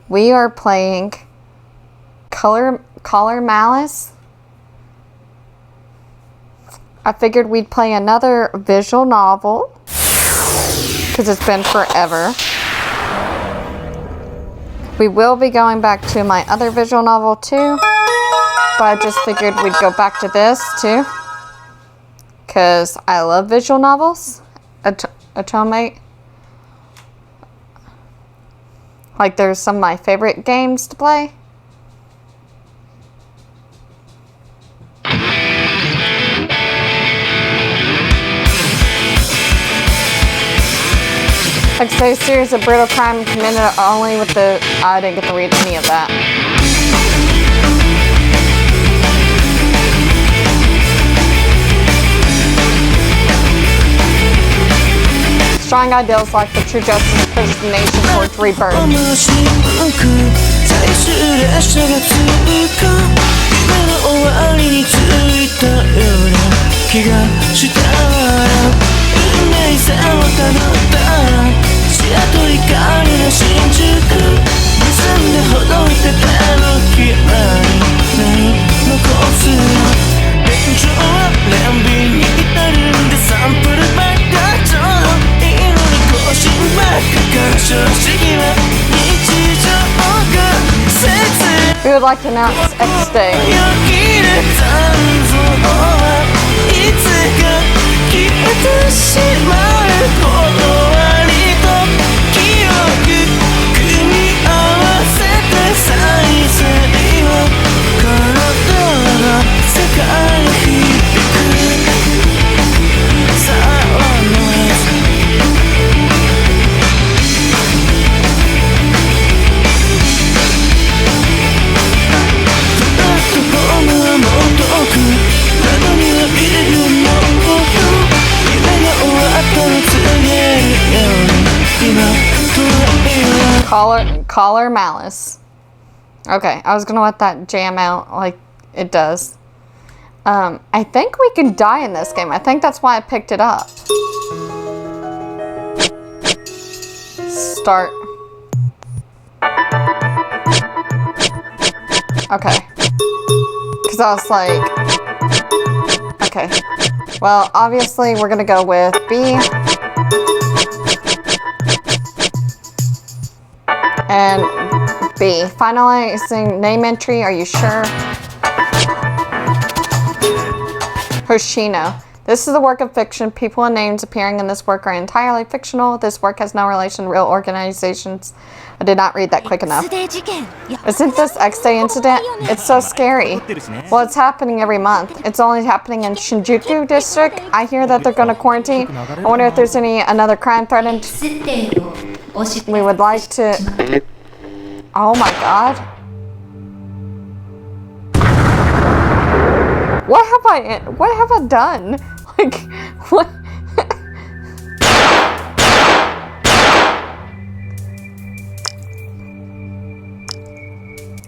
we are playing Color Malice. I figured we'd play another visual novel because it's been forever. We will be going back to my other visual novel too, but I just figured we'd go back to this too because I love visual novels. Otome. Like, there's some of my favorite games to play. Like, say, a series of brutal crime committed only with the... I didn't get to read any of that. Strong ideals like the true justice pushes the nation towards rebirth. We would like to announce X Day. Color Malice. Okay, I was gonna let that jam out like it does. I think we can die in this game. I think that's why I picked it up. Start. Okay. Because I was like... Okay. Well, obviously we're gonna go with B. And B. Finalizing name entry, are you sure? Hoshino. This is a work of fiction. People and names appearing in this work are entirely fictional. This work has no relation to real organizations. I did not read that quick enough. Isn't this X Day incident? It's so scary. Well, it's happening every month. It's only happening in Shinjuku district. I hear that they're going to quarantine. I wonder if there's another crime threatened. We would like to... Oh my god. What have I done? Like, what?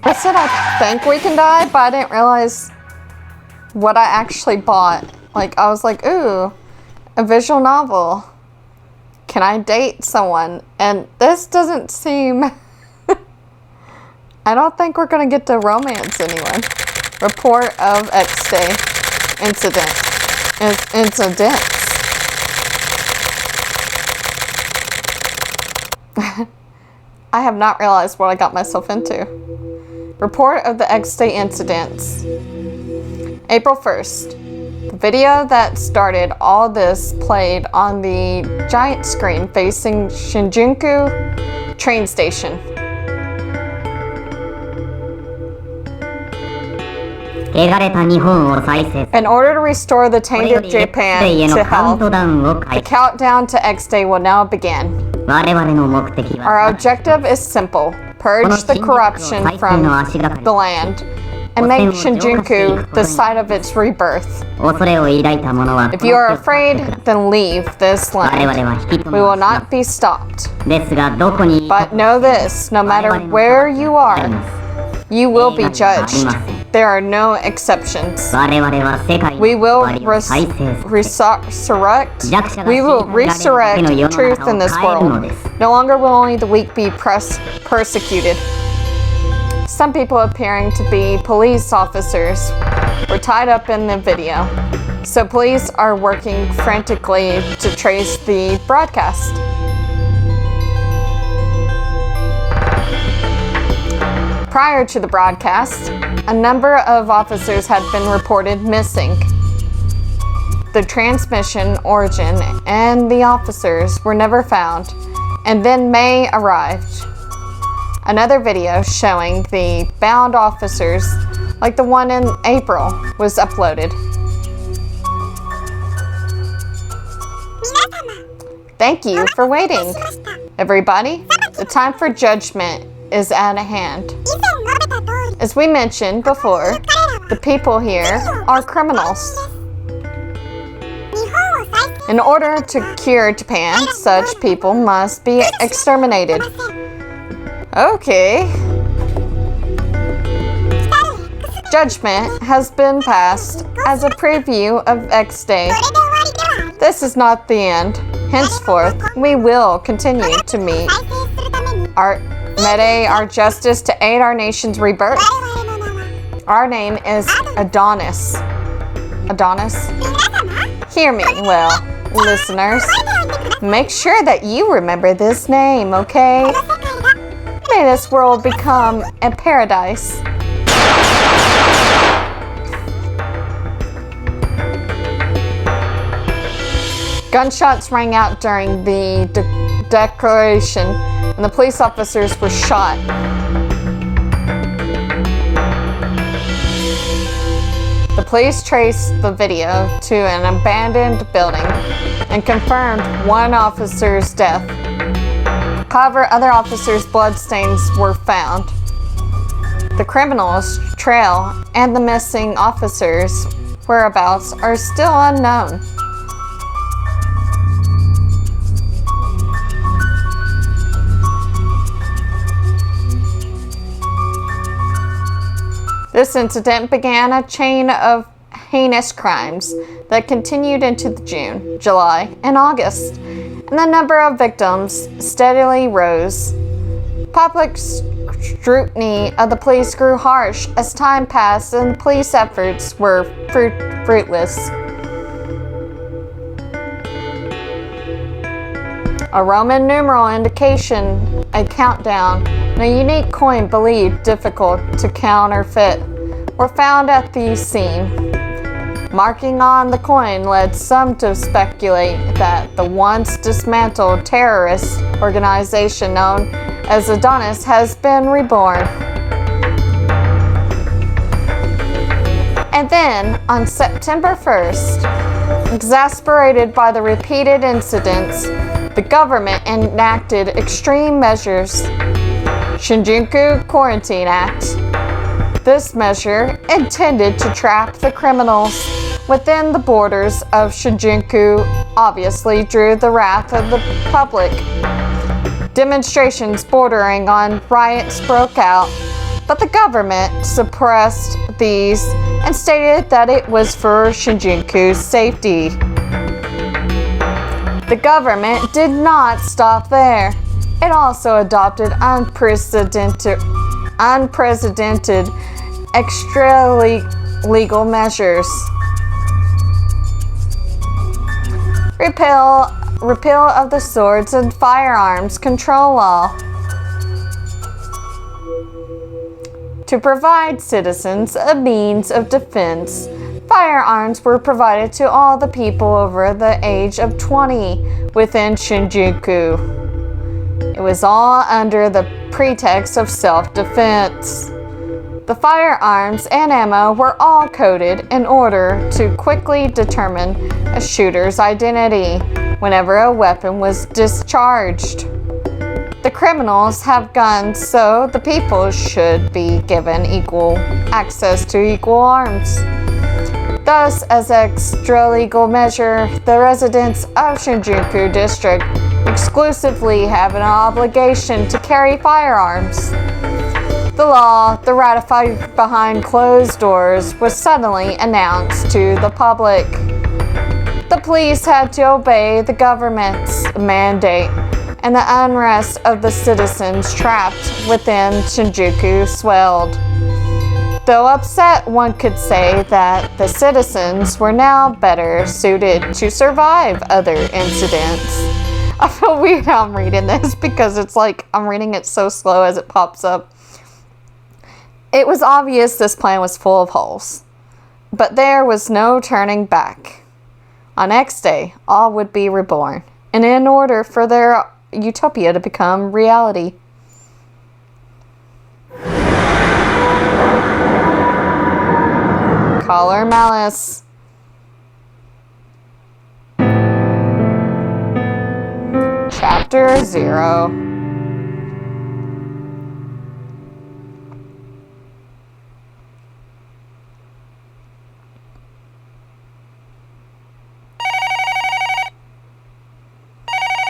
I said I think we can die, but I didn't realize what I actually bought. Like, I was like, ooh, a visual novel. Can I date someone? And this doesn't seem... I don't think we're gonna get to romance anyone. Report of X Day incidents. I have not realized what I got myself into. Report of the X Day incidents. April 1st. The video that started all this played on the giant screen facing Shinjuku train station. In order to restore the tainted Japan to health, the countdown to X Day will now begin. Our objective is simple. Purge the corruption from the land and make Shinjuku the site of its rebirth. If you are afraid, then leave this land. We will not be stopped. But know this, no matter where you are, you will be judged. There are no exceptions. We will resurrect truth in this world. No longer will only the weak be persecuted. some people appearing to be police officers were tied up in the video. So police are working frantically to trace the broadcast. Prior to the broadcast, a number of officers had been reported missing. The transmission origin and the officers were never found, and then May arrived. Another video showing the bound officers, like the one in April, was uploaded. Thank you for waiting, everybody. The time for judgment is at hand. As we mentioned before, the people here are criminals. In order to cure Japan, such people must be exterminated. Okay. Judgment has been passed as a preview of X Day. This is not the end. Henceforth, we will continue to meet our justice to aid our nation's rebirth. Our name is Adonis. Adonis? Hear me well, listeners. Make sure that you remember this name, okay? May this world become a paradise. Gunshots rang out during the declaration, and the police officers were shot. The police traced the video to an abandoned building and confirmed one officer's death. However, other officers' bloodstains were found. The criminals' trail and the missing officers' whereabouts are still unknown. This incident began a chain of heinous crimes that continued into June, July, and August, and the number of victims steadily rose. Public scrutiny of the police grew harsh as time passed and police efforts were fruitless. A Roman numeral indication, a countdown, and a unique coin believed difficult to counterfeit were found at the scene. Marking on the coin led some to speculate that the once dismantled terrorist organization known as Adonis has been reborn. And then, on September 1st, exasperated by the repeated incidents, the government enacted extreme measures. Shinjuku Quarantine Act. This measure, intended to trap the criminals within the borders of Shinjuku, obviously drew the wrath of the public. Demonstrations bordering on riots broke out, but the government suppressed these and stated that it was for Shinjuku's safety. The government did not stop there. It also adopted unprecedented extra-legal measures. Repeal of the Swords and Firearms Control Law. To provide citizens a means of defense, firearms were provided to all the people over the age of 20 within Shinjuku. It was all under the pretext of self-defense. The firearms and ammo were all coded in order to quickly determine a shooter's identity whenever a weapon was discharged. The criminals have guns, so the people should be given equal access to equal arms. Thus, as extra-legal measure, the residents of Shinjuku District exclusively have an obligation to carry firearms. The law, the ratified behind closed doors, was suddenly announced to the public. The police had to obey the government's mandate and the unrest of the citizens trapped within Shinjuku swelled. Though upset, one could say that the citizens were now better suited to survive other incidents. I feel weird how I'm reading this because it's like I'm reading it so slow as it pops up. It was obvious this plan was full of holes, but there was no turning back. On X Day, all would be reborn, and in order for their utopia to become reality. Caller Malice. Chapter 0.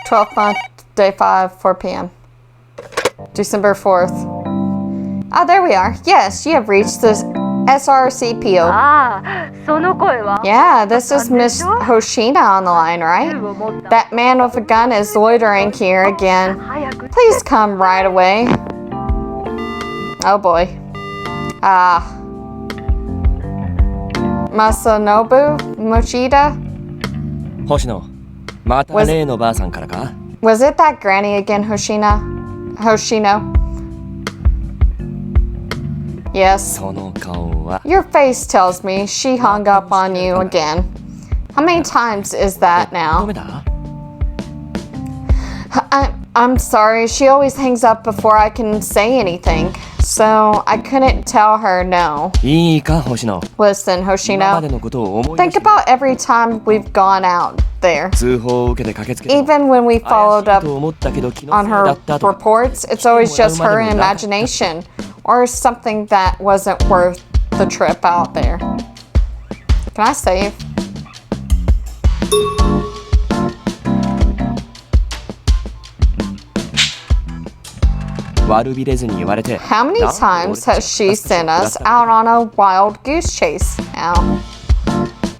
#12th month, day 5, 4 p.m. December 4th. Ah, there we are. Yes, you have reached the SRCPO. Yeah, this is Miss Hoshina on the line, right? That man with a gun is loitering here again. Please come right away. Oh boy. Masanobu Mochida? Hoshino, was it that granny again, Hoshino? Yes. Your face tells me she hung up on you again. How many times is that now? I'm sorry, she always hangs up before I can say anything, so I couldn't tell her no. Listen, Hoshino, think about every time we've gone out there. Even when we followed up on her reports, it's always just her imagination or something that wasn't worth the trip out there. Can I save? How many times has she sent us out on a wild goose chase now?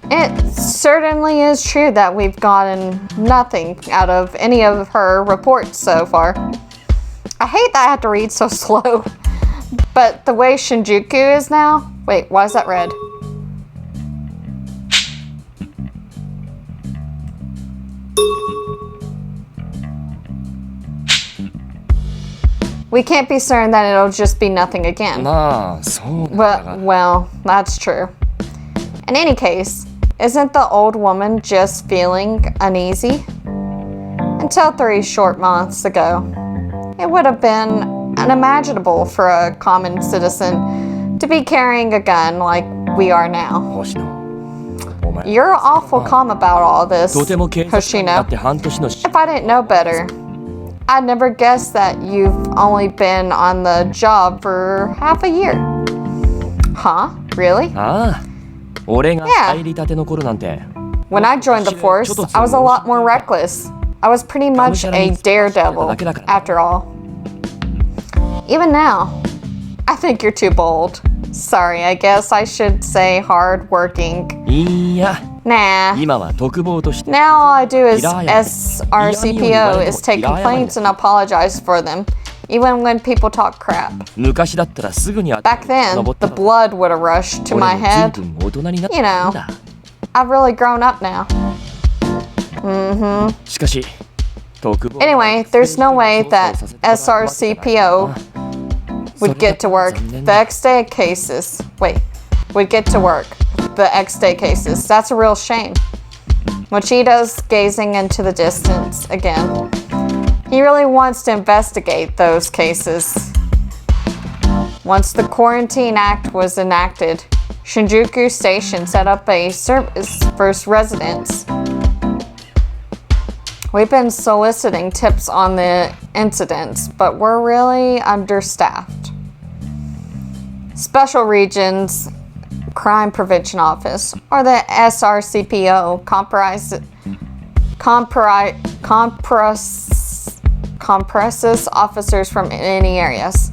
It certainly is true that we've gotten nothing out of any of her reports so far. I hate that I have to read so slow. But the way Shinjuku is now... Wait, why is that red? We can't be certain that it'll just be nothing again. Well, that's true. In any case, isn't the old woman just feeling uneasy? Until 3 short months ago, it would have been unimaginable for a common citizen to be carrying a gun like we are now. You're awful calm about all this, Hoshino. If I didn't know better, I'd never guessed that you've only been on the job for half a year. Huh? Really? Yeah. When I joined the force, I was a lot more reckless. I was pretty much a daredevil, after all. Even now, I think you're too bold. Sorry, I guess I should say hard-working. Nah. Now all I do is SRCPO is take complaints and apologize for them, even when people talk crap. Back then, the blood would have rushed to my head. You know, I've really grown up now. Anyway, there's no way that SRCPO would get to work the X Day cases. Would get to work the X Day cases. That's a real shame. Mochida's gazing into the distance again. He really wants to investigate those cases. Once the Quarantine Act was enacted, Shinjuku Station set up a service for residents. We've been soliciting tips on the incidents, but we're really understaffed. Special Regions Crime Prevention Office, or the SRCPO, compresses officers from any areas.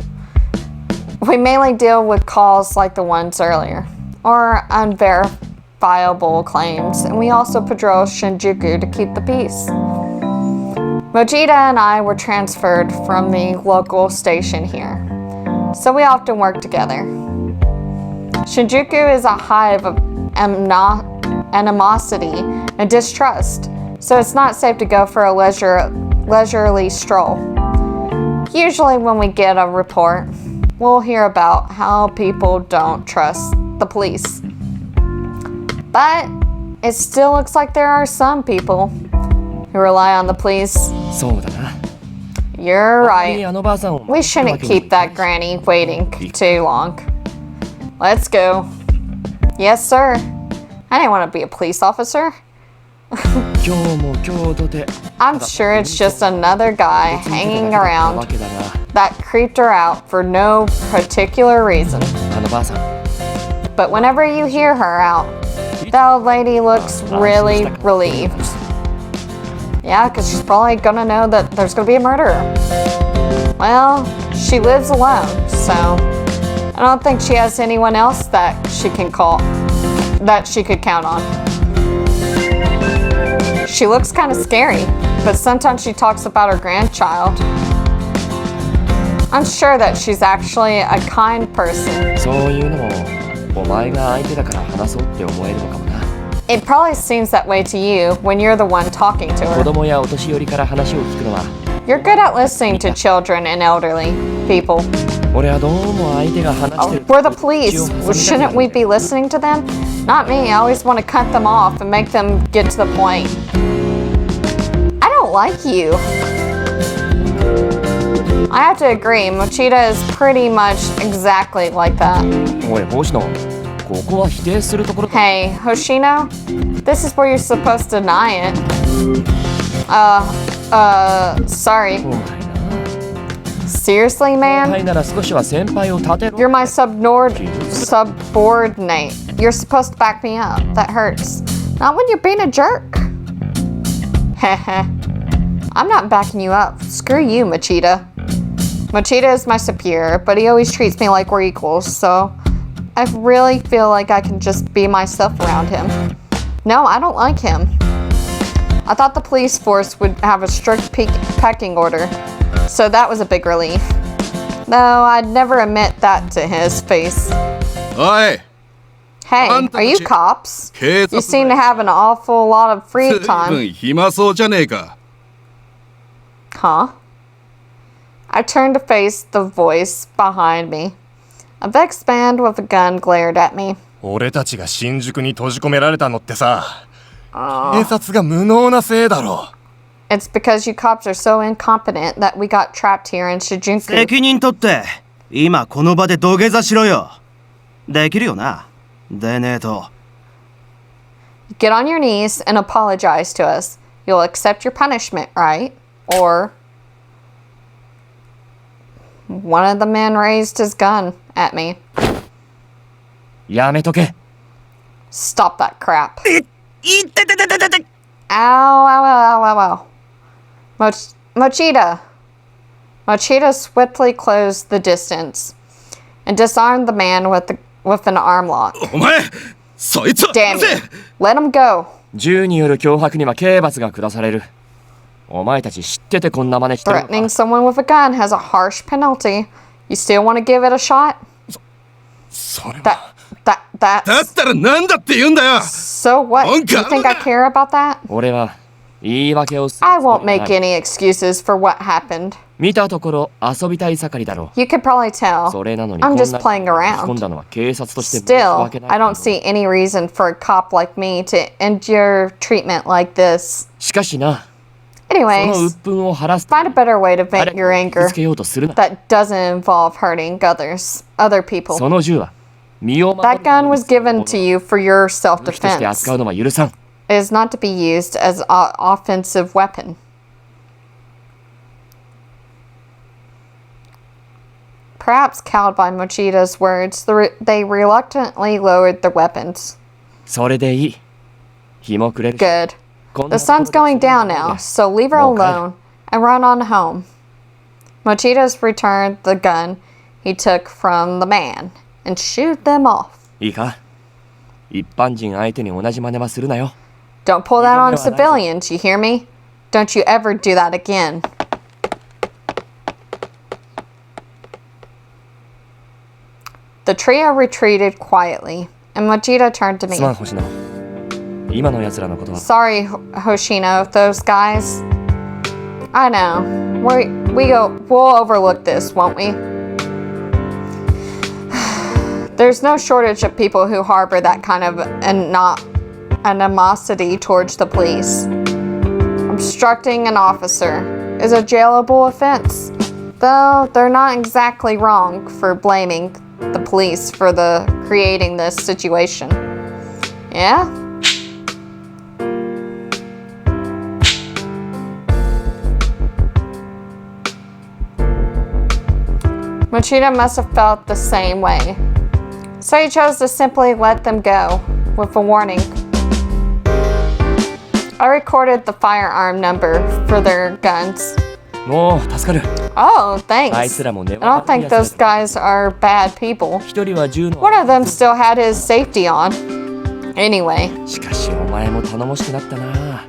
We mainly deal with calls like the ones earlier, or unverifiable claims, and we also patrol Shinjuku to keep the peace. Mochida and I were transferred from the local station here, so we often work together. Shinjuku is a hive of animosity and distrust, so it's not safe to go for a leisurely stroll. Usually when we get a report, we'll hear about how people don't trust the police. But it still looks like there are some people who rely on the police. そうだな。 You're あ right. のばあさんを We shouldn't keep that granny waiting too long. Let's go. Yes, sir. I didn't want to be a police officer. 今日も今日とて I'm sure it's just another guy hanging わ around けだな。 that creeped her out for no particular reason. あのばあさん。 But whenever you hear her out, the old lady looks really relieved. Yeah, because she's probably gonna know that there's gonna be a murderer. Well, she lives alone, so I don't think she has anyone else that she can call, that she could count on. She looks kind of scary, but sometimes she talks about her grandchild. I'm sure that she's actually a kind person. そういうのもお前が相手だから話そうって思えるのかもな。 It probably seems that way to you when you're the one talking to 子 her. 供やお年寄りから話を聞くのは You're good at listening to children and elderly people. 俺はどうも相手が話して Oh, る we're the police. Well, shouldn't we be listening to them? Not me. I always want to cut them off and make them get to the point. I don't like you. I have to agree, Mochida is pretty much exactly like that. おい星野ここは否定するところ Hey, Hoshino, this is where you're supposed to deny it. Sorry. お前な Seriously, 後 man? 輩なら少しは先輩を立てろ You're my subordinate. You're supposed to back me up. That hurts. Not when you're being a jerk. Heh. I'm not backing you up. Screw you, Mochida. Mochida is my superior, but he always treats me like we're equals, so I really feel like I can just be myself around him. No, I don't like him. I thought the police force would have a strict pecking order, so that was a big relief. Though I'd never admit that to his face. おい Hey, are you cops? You seem to have an awful lot of free 随 time. 分暇そうじゃねえか Huh? I turned to face the voice behind me. A vexed man with a gun glared at me. 俺たちが新宿に閉じ込められたのってさ、警察が無能なせいだろ。 It's because you cops are so incompetent that we got trapped here in Shinjuku. 責任取って今この場で土下座しろよ。できるよな。でねえと。 Get on your knees and apologize to us. You'll accept your punishment, right? Or... One of the men raised his gun at me. やめとけ Stop that crap. いってててててて。 Ow, ow, ow, ow, ow. Mochida. Mochida swiftly closed the distance and disarmed the man with an arm lock. お前そいつを Damn 離せ you. Let him go. 銃による脅迫には刑罰が下されるお前たち知っててこんな真似してるのか Threatening someone with a gun has a harsh penalty. You still want to give it a shot? それ That だ that's ったらなんだって言うんだよ so what? You think I care about that? 俺は言い訳をする I つも won't りはない make any excuses for what happened. 見たところ遊びたい盛りだろ You could probably う tell. それなのに I'm こんな just playing 仕込 around. んだのは警察として申し Still, 訳ない I don't see any reason for a cop like me to endure treatment like this. しかしなその Anyways, 鬱憤を晴らす find a better way to 誰 vent か your を傷 anger つけようとするな that doesn't involve hurting other people. その銃は身を守 That る gun was given to you for your 武器として self-defense. 扱うのは許さん It is not to be used as an offensive weapon. Perhaps cowed by Mochida's words, they reluctantly lowered their weapons. それでいい日も暮れるし Good. こんな The ところ sun's で going down now, so leave her alone and run on home. Mochida's returned the gun he took from the man and shooed them off. いいか一般人相手に同じ真似はするなよ Don't pull that on civilians, you hear me? Don't you ever do that again. The trio retreated quietly, and Machida turned to me. すまん星野。今の奴らのことは。 Sorry, Hoshino, those guys. I know. We'll overlook this, won't we? There's no shortage of people who harbor that kind of animosity towards the police. Obstructing an officer is a jailable offense, though they're not exactly wrong for blaming the police for creating this situation. Yeah? Machida must have felt the same way. So he chose to simply let them go, with a warning. I recorded the firearm number for their guns. もう助かる。 Oh, thanks. あいつらも I don't think those guys are bad people. 一人は銃の。 One of them still had his safety on. Anyway. しかしお前も頼もしくなったな。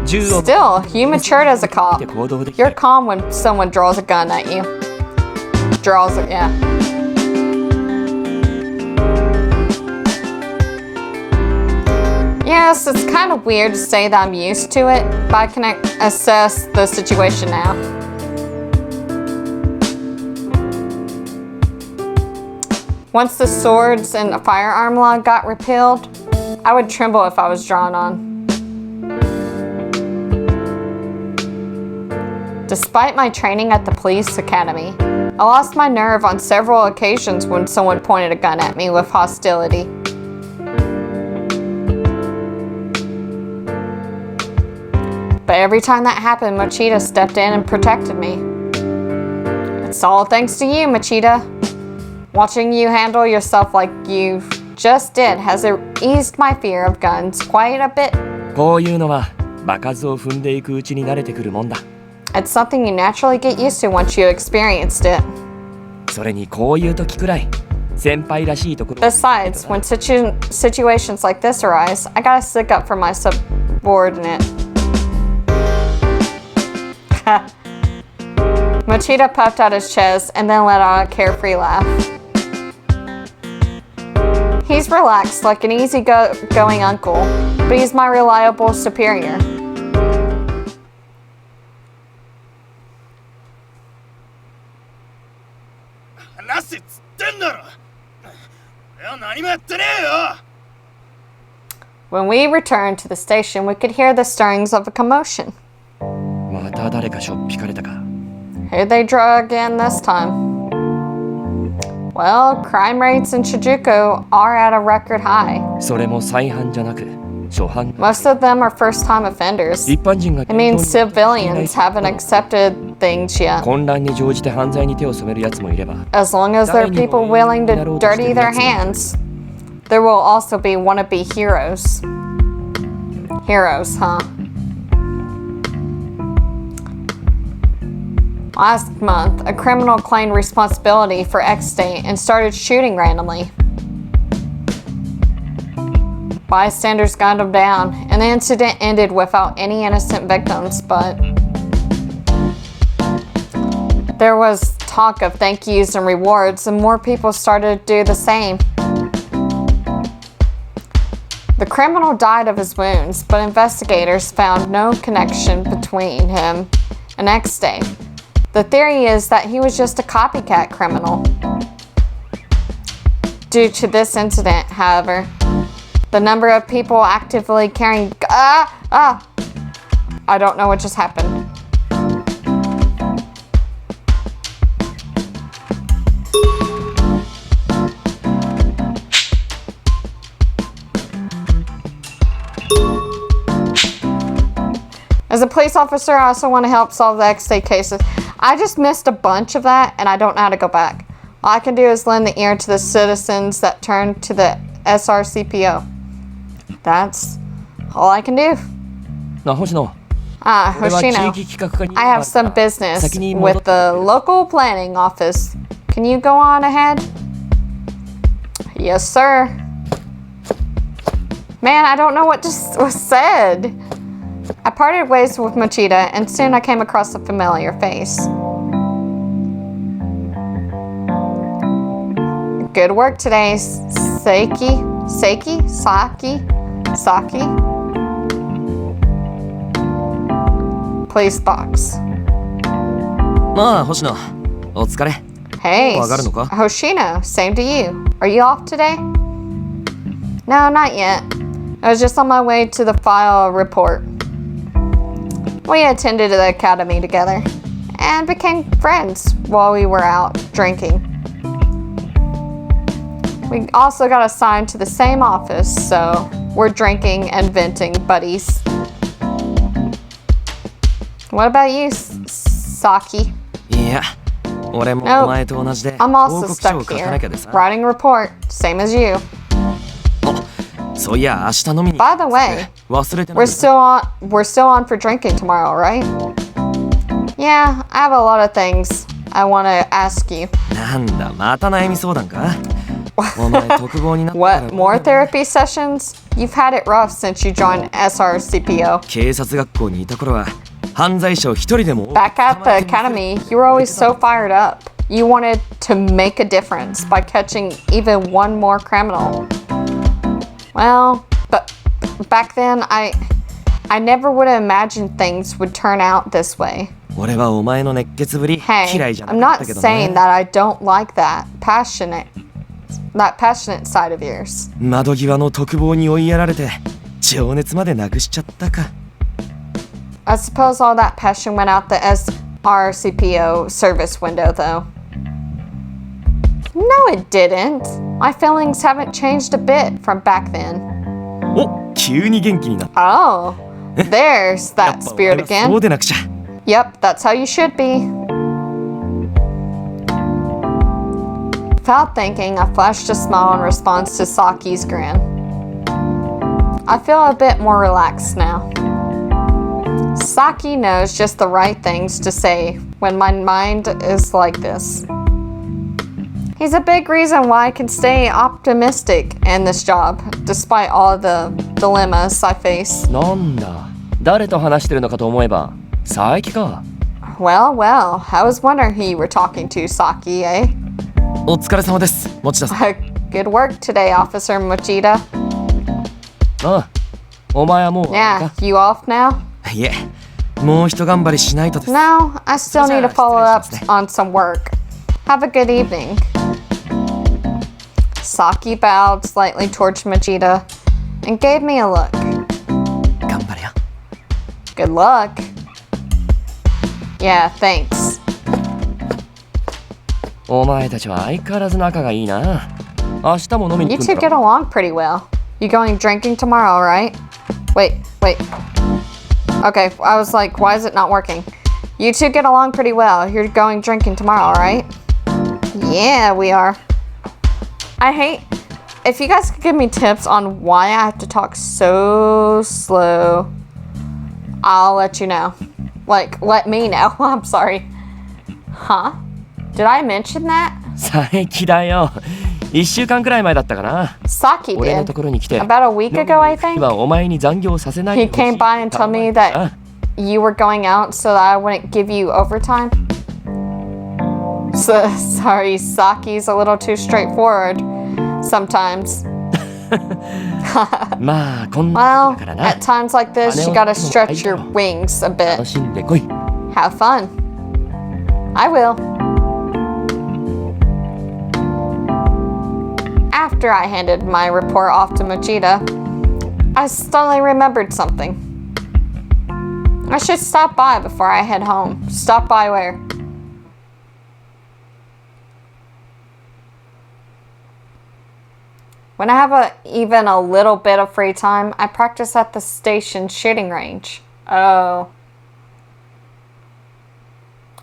銃を。 Still, you matured as a cop. You're calm when someone draws a gun at you. Draws it, yeah. Yes, it's kind of weird to say that I'm used to it, but I can assess the situation now. Once the swords and the firearm law got repealed, I would tremble if I was drawn on. Despite my training at the police academy, I lost my nerve on several occasions when someone pointed a gun at me with hostility. But every time that happened, Machida stepped in and protected me. It's all thanks to you, Machida. Watching you handle yourself like you just did has eased my fear of guns quite a bit. こういうのは場数を踏んでいくうちに慣れてくるもんだ。 It's something you naturally get used to once you experienced it. それにこういう時くらい先輩らしいところ。 Besides, when situations like this arise, I gotta stick up for my subordinate. Machida puffed out his chest and then let out a carefree laugh. He's relaxed like an easy-going uncle, but he's my reliable superior. When we returned to the station, we could hear the stirrings of a commotion. また誰かしょっぴかれたか。 Who'd they draw again this time? Well, crime rates in Shinjuku are at a record high. それも再犯じゃなく初犯。 Most of them are first-time offenders. 一般人が It means civilians haven't accepted things yet. 混乱に乗じて犯罪に手を染めるやつもいれば。 As long as there are people willing to dirty their hands, there will also be wannabe heroes. Heroes, huh? Last month, a criminal claimed responsibility for X Day and started shooting randomly. Bystanders gunned him down, and the incident ended without any innocent victims, but there was talk of thank yous and rewards, and more people started to do the same. The criminal died of his wounds, but investigators found no connection between him and X Day. The theory is that he was just a copycat criminal. Due to this incident, however, the number of people actively carrying I don't know what just happened. As a police officer, I also want to help solve the X-Day cases. I just missed a bunch of that, and I don't know how to go back. All I can do is lend the ear to the citizens that turn to the SRCPO. That's all I can do. な、星野。 Hoshino, I have some business with the local planning office. Can you go on ahead? Yes, sir. Man, I don't know what just was said. I parted ways with Machida, and soon I came across a familiar face. Good work today, Saki? Please box. まあ、星野、お疲れ。 Hey, もう上がるのか？ Hoshino, same to you. Are you off today? No, not yet. I was just on my way to the file report. We attended the academy together and became friends while we were out drinking. We also got assigned to the same office, so we're drinking and venting buddies. What about you, Saki? いや、俺もお前と同じで I'm 報 also 告書を stuck 書かなきゃで here, さ。 writing a report, same as you. そういや、明日飲みに。 By the way, 忘れてな we're い。 still on for drinking tomorrow, right? Yeah, I have a lot of things I want to ask you. なんだ、また悩み相談か？お前特防になったら What, more therapy sessions? You've had it rough since you joined SRCPO. 警察学校にいた頃は犯罪者を一人でも Back at the academy, you were always so fired up. You wanted to make a difference by catching even one more criminal. Well, but back then, I never would have imagined things would turn out this way. 俺はお前の熱血ぶり Hey, 嫌いじゃな I'm かっ not たけど saying ね。 that I don't like that passionate side of yours. 窓際の特防に追いやられて情熱までなくしちゃったか。 I suppose all that passion went out the SRCPO service window, though. No, it didn't. My feelings haven't changed a bit from back then. お、急に元気になった。 Oh, there's that そ spirit う again. でなくちゃ。 Yep, that's how you should be. Without thinking, I flashed a smile in response to Saki's grin. I feel a bit more relaxed now. Saki knows just the right things to say when my mind is like this. He's a big reason why I can stay optimistic in this job, despite all the dilemmas I face. なんだ、誰と話してるのかと思えば佐伯か。 Well, I was wondering who you were talking to, Saki, eh? お疲れ様です、持田さん。 Good work today, Officer Mochida. ああ、お前はもう終わり Yeah, you off now? か？いえ、もう一頑張りしないとです。 No, I still need to follow up on some work. Have a good evening. Saki bowed slightly towards Mochida and gave me a look. 頑張れよ。 Good luck. Yeah, thanks. お前たちは相変わらず仲がいいな。明日も飲みに You 行くん two だ get ろ。 along pretty well. You going drinking tomorrow, right? Wait. Okay, I was like, why is it not working? You two get along pretty well. You're going drinking tomorrow, right? Yeah, we are. I hate... If you guys could give me tips on why I have to talk so slow, I'll let you know. Like, let me know. I'm sorry. Huh? Did I mention that? 佐伯だよ。1週間くらい前だったかな。 Saki 俺の did. ところに来て。 About a week ago, I think. はお前に残業させない He came by and told me that you were going out so that I wouldn't give you overtime. So, sorry, Saki's a little too straightforward sometimes. まあこんな Well, だからな。 at times like this, you gotta stretch your wings a 楽 bit. しんでこい。 Have fun. I will. After I handed my report off to Mochida, I suddenly remembered something. I should stop by before I head home. Stop by where? When I have even a little bit of free time, I practice at the station shooting range. Oh.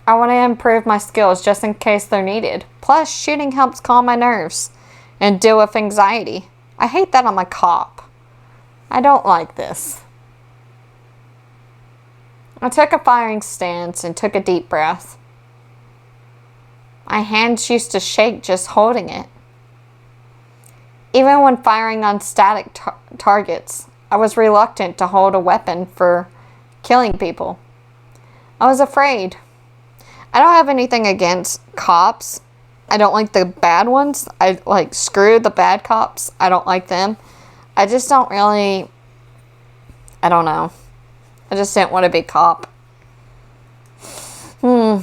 I want to improve my skills just in case they're needed. Plus, shooting helps calm my nerves and deal with anxiety. I hate that I'm a cop. I don't like this. I took a firing stance and took a deep breath. My hands used to shake just holding it. Even when firing on static targets, I was reluctant to hold a weapon for killing people. I was afraid. I don't have anything against cops. I don't like the bad ones. I like screw the bad cops. I don't like them. I just don't really, I don't know. I just didn't want to be a cop. The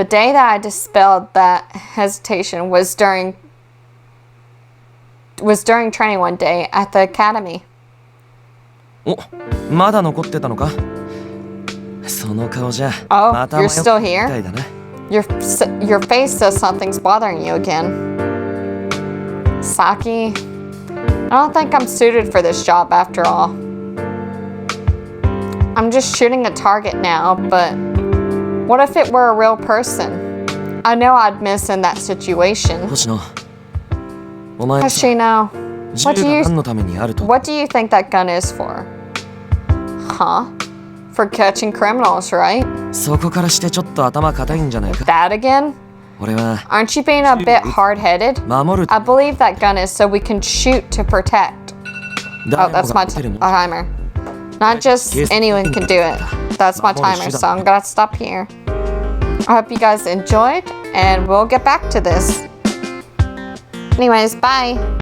day that I dispelled that hesitation was during training one day at the academy. お、まだ残ってたのか？その顔じゃ、 Oh, また you're 迷って still るみ here? たいだね。Your face says something's bothering you again. Saki, I don't think I'm suited for this job after all. I'm just shooting a target now, but what if it were a real person? I know I'd miss in that situation. 星野、お前、 Hoshino, 銃が何のためにあると？ what do you think that gun is for? Huh? For catching criminals, right? そこからしてちょっと頭固いんじゃないか。 That again? 俺は Aren't you being a bit hard-headed? 守る。 I believe that gun is so we can shoot to protect. Oh, that's my timer. Not just anyone can do it. That's my timer, so I'm gonna stop here. I hope you guys enjoyed, and we'll get back to this. Anyways, bye.